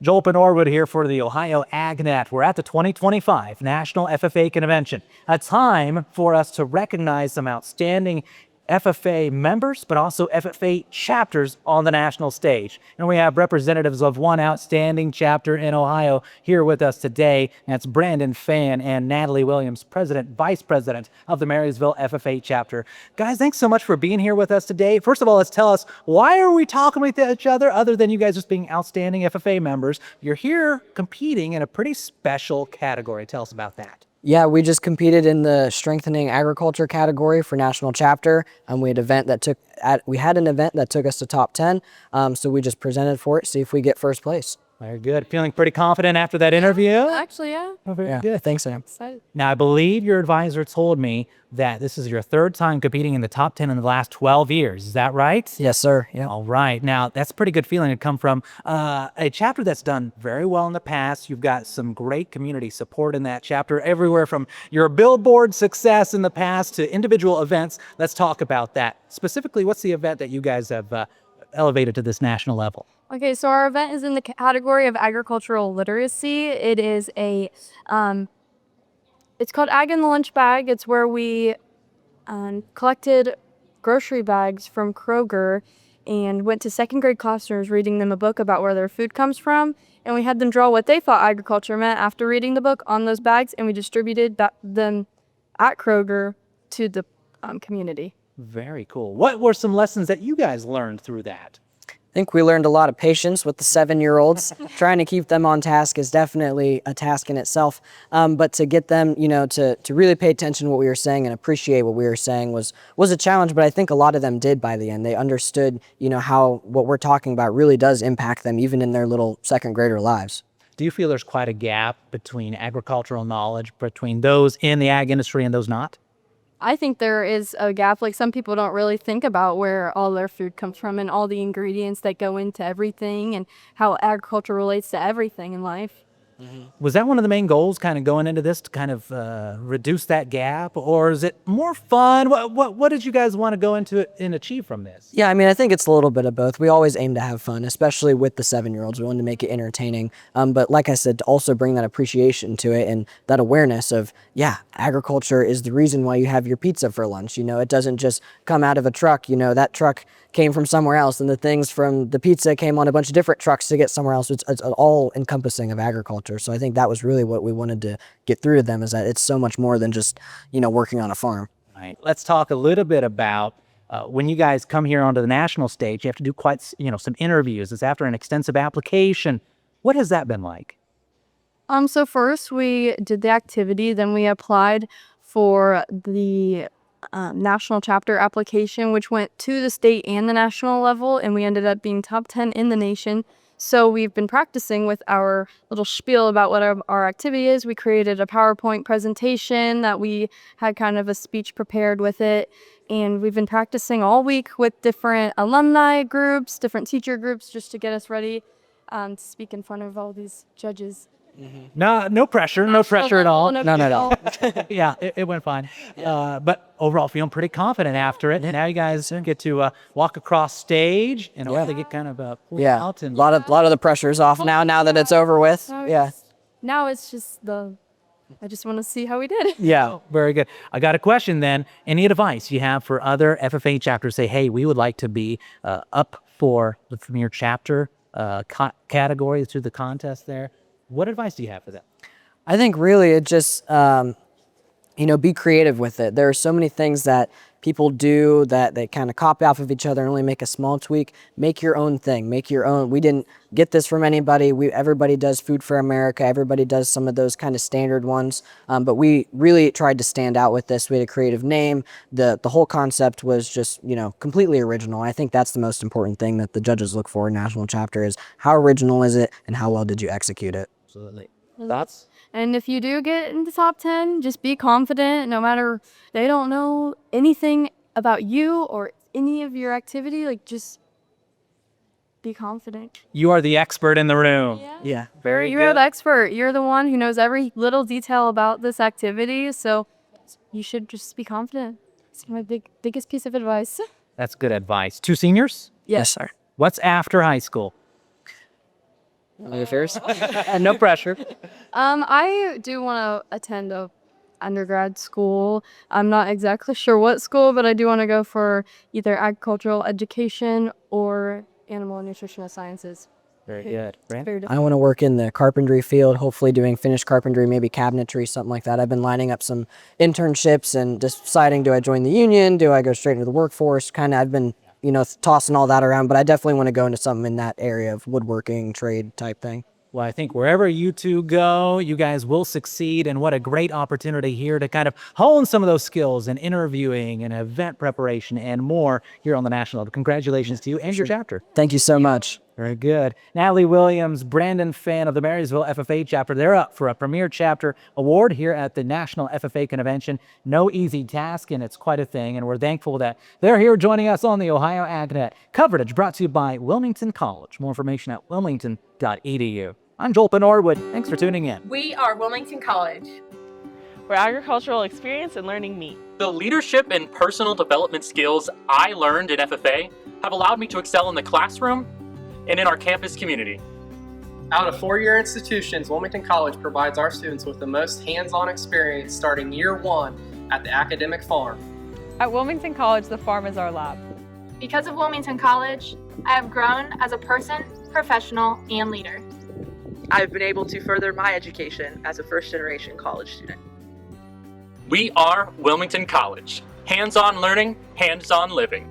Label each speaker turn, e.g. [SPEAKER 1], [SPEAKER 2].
[SPEAKER 1] Joel Norwood here for the Ohio AgNet. We're at the 2025 National FFA Convention, a time for us to recognize some outstanding FFA members, but also FFA chapters on the national stage. And we have representatives of one outstanding chapter in Ohio here with us today. That's Brandon Fann and Natalie Williams, President, Vice President of the Marysville FFA chapter. Guys, thanks so much for being here with us today. First of all, let's tell us, why are we talking with each other other than you guys just being outstanding FFA members? You're here competing in a pretty special category. Tell us about that.
[SPEAKER 2] Yeah, we just competed in the strengthening agriculture category for national chapter. We had an event that took us to top 10. So we just presented for it, see if we get first place.
[SPEAKER 1] Very good. Feeling pretty confident after that interview?
[SPEAKER 3] Actually, yeah.
[SPEAKER 1] Oh, very good.
[SPEAKER 2] Thanks, Sam.
[SPEAKER 3] Excited.
[SPEAKER 1] Now, I believe your advisor told me that this is your third time competing in the top 10 in the last 12 years. Is that right?
[SPEAKER 2] Yes, sir. Yeah.
[SPEAKER 1] All right. Now, that's a pretty good feeling to come from a chapter that's done very well in the past. You've got some great community support in that chapter, everywhere from your billboard success in the past to individual events. Let's talk about that. Specifically, what's the event that you guys have elevated to this national level?
[SPEAKER 3] Okay, so our event is in the category of agricultural literacy. It is it's called Ag in the Lunch Bag. It's where we collected grocery bags from Kroger and went to second grade classrooms reading them a book about where their food comes from. And we had them draw what they thought agriculture meant after reading the book on those bags, and we distributed them at Kroger to the community.
[SPEAKER 1] Very cool. What were some lessons that you guys learned through that?
[SPEAKER 2] I think we learned a lot of patience with the 7-year-olds. Trying to keep them on task is definitely a task in itself. But to get them, to really pay attention to what we were saying and appreciate what we were saying was a challenge. But I think a lot of them did by the end. They understood, how what we're talking about really does impact them, even in their little second grader lives.
[SPEAKER 1] Do you feel there's quite a gap between agricultural knowledge between those in the ag industry and those not?
[SPEAKER 3] I think there is a gap. Like, some people don't really think about where all their food comes from and all the ingredients that go into everything and how agriculture relates to everything in life.
[SPEAKER 1] Mm-hmm. Was that one of the main goals kind of going into this, to kind of reduce that gap, or is it more fun? What did you guys want to go into it and achieve from this?
[SPEAKER 2] Yeah, I think it's a little bit of both. We always aim to have fun, especially with the 7-year-olds. We want to make it entertaining. But like I said, to also bring that appreciation to it and that awareness of, agriculture is the reason why you have your pizza for lunch. It doesn't just come out of a truck. That truck came from somewhere else, and the things from the pizza came on a bunch of different trucks to get somewhere else. It's all encompassing of agriculture. So I think that was really what we wanted to get through to them, is that it's so much more than just, working on a farm.
[SPEAKER 1] Right. Let's talk a little bit about when you guys come here onto the national stage, you have to do quite, some interviews. It's after an extensive application. What has that been like?
[SPEAKER 3] So first we did the activity, then we applied for the national chapter application, which went to the state and the national level, and we ended up being top 10 in the nation. So we've been practicing with our little spiel about what our activity is. We created a PowerPoint presentation that we had kind of a speech prepared with it. And we've been practicing all week with different alumni groups, different teacher groups, just to get us ready to speak in front of all these judges.
[SPEAKER 1] Mm-hmm. No pressure at all.
[SPEAKER 2] None at all.
[SPEAKER 1] Yeah, it went fine. But overall, feeling pretty confident after it. Now you guys get to walk across stage and hopefully get kind of pulled out. And
[SPEAKER 2] a lot of the pressure's off now that it's over with.
[SPEAKER 3] Now it's just I just want to see how we did.
[SPEAKER 1] Yeah, very good. I got a question then. Any advice you have for other FFA chapters? Say, hey, we would like to be up for the premier chapter category through the contest there. What advice do you have for them?
[SPEAKER 2] I think really it just, be creative with it. There are so many things that people do that they kind of copy off of each other and only make a small tweak. Make your own thing. Make your own. We didn't get this from anybody. Everybody does Food for America. Everybody does some of those kind of standard ones. But we really tried to stand out with this. We had a creative name. The whole concept was just, completely original. I think that's the most important thing that the judges look for in national chapter is how original is it and how well did you execute it?
[SPEAKER 1] Absolutely. Thoughts?
[SPEAKER 3] And if you do get in the top 10, just be confident. No matter, they don't know anything about you or any of your activity, just be confident.
[SPEAKER 1] You are the expert in the room.
[SPEAKER 2] Yeah.
[SPEAKER 1] Very good.
[SPEAKER 3] You're the expert. You're the one who knows every little detail about this activity. So you should just be confident. It's my biggest piece of advice.
[SPEAKER 1] That's good advice. 2 seniors?
[SPEAKER 2] Yes, sir.
[SPEAKER 1] What's after high school?
[SPEAKER 2] Affairs.
[SPEAKER 1] No pressure.
[SPEAKER 3] I do want to attend a undergrad school. I'm not exactly sure what school, but I do want to go for either agricultural education or animal and nutritional sciences.
[SPEAKER 1] Very good. Brand?
[SPEAKER 3] Very
[SPEAKER 2] I
[SPEAKER 3] different.
[SPEAKER 2] want to work in the carpentry field, hopefully doing finished carpentry, maybe cabinetry, something like that. I've been lining up some internships and deciding, do I join the union? Do I go straight into the workforce? Kind of, I've been, tossing all that around, but I definitely want to go into something in that area of woodworking, trade type thing.
[SPEAKER 1] Well, I think wherever you two go, you guys will succeed. And what a great opportunity here to kind of hone some of those skills in interviewing and event preparation and more here on the national level. Congratulations to you and your chapter.
[SPEAKER 2] Thank you so much.
[SPEAKER 1] Very good. Natalie Williams, Brandon Fann of the Marysville FFA chapter, they're up for a Premier Chapter Award here at the National FFA Convention. No easy task, and it's quite a thing, and we're thankful that they're here joining us on the Ohio AgNet. Coverage brought to you by Wilmington College. More information at wilmington.edu. I'm Joel Norwood. Thanks for tuning in.
[SPEAKER 4] We are Wilmington College,
[SPEAKER 5] where agricultural experience and learning meet.
[SPEAKER 6] The leadership and personal development skills I learned in FFA have allowed me to excel in the classroom and in our campus community.
[SPEAKER 7] Out of four-year institutions, Wilmington College provides our students with the most hands-on experience starting year one at the academic farm.
[SPEAKER 5] At Wilmington College, the farm is our lab.
[SPEAKER 8] Because of Wilmington College, I have grown as a person, professional, and leader.
[SPEAKER 9] I've been able to further my education as a first-generation college student.
[SPEAKER 6] We are Wilmington College. Hands-on learning, hands-on living.